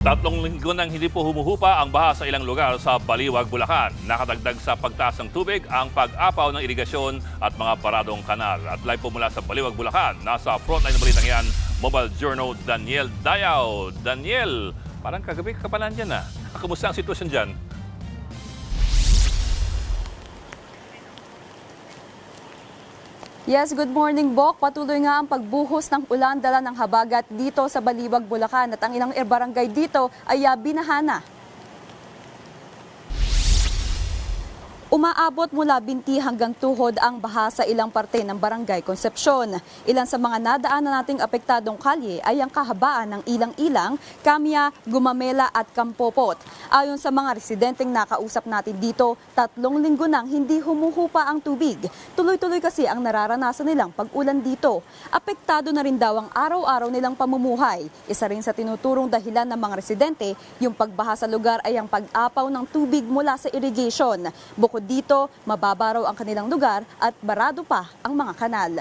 Tatlong linggo nang hindi po humuhupa ang baha sa ilang lugar sa Baliwag, Bulacan. Nakadagdag sa pagtaas ng tubig ang pag-apaw ng irigasyon at mga paradong kanal. At live po mula sa Baliwag, Bulacan, nasa frontline ng balitang yan, Mobile Journal Daniel Dayaw. Daniel, parang kagabi ka pa nandyan ah. Kamusta ang sitwasyon dyan? Yes, good morning, Bok. Patuloy nga ang pagbuhos ng ulan dala ng habagat dito sa Baliwag, Bulacan at ang ilang barangay dito ay binahana. Umaabot mula binti hanggang tuhod ang baha sa ilang parte ng Barangay Concepcion. Ilan sa mga nadaanan nating apektadong kalye ay ang kahabaan ng Ilang-Ilang, Kamya, Gumamela at Kampopot. Ayon sa mga residenteng nakausap natin dito, 3 linggo nang hindi humuhupa ang tubig. Tuloy-tuloy kasi ang nararanasan nilang pag-ulan dito. Apektado na rin daw ang araw-araw nilang pamumuhay. Isa rin sa tinuturong dahilan ng mga residente, yung pagbaha sa lugar ay ang pag-apaw ng tubig mula sa irrigation. Bukod dito, mababa raw ang kanilang lugar at barado pa ang mga kanal.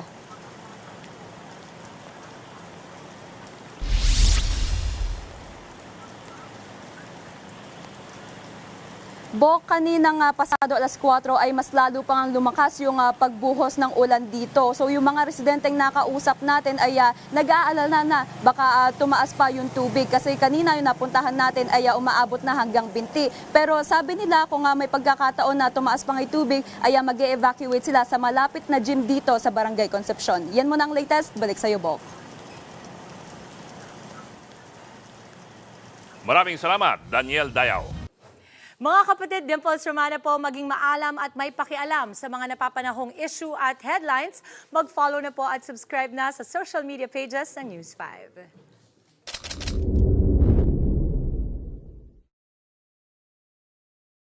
Bok, kaninang pasado alas 4 ay mas lalo pang lumakas yung pagbuhos ng ulan dito. So yung mga residenteng nakausap natin ay nag-aalala na baka tumaas pa yung tubig kasi kanina yung napuntahan natin ay umaabot na hanggang binti. Pero sabi nila kung may pagkakataon na tumaas pang yung tubig ay mag-e-evacuate sila sa malapit na gym dito sa Barangay Concepcion. Yan muna ang latest. Balik sa iyo, Bok. Maraming salamat, Daniel Dayaw. Mga kapatid, Dimples Romana po, maging maalam at may pakialam sa mga napapanahong issue at headlines. Mag-follow na po at subscribe na sa social media pages ng News 5.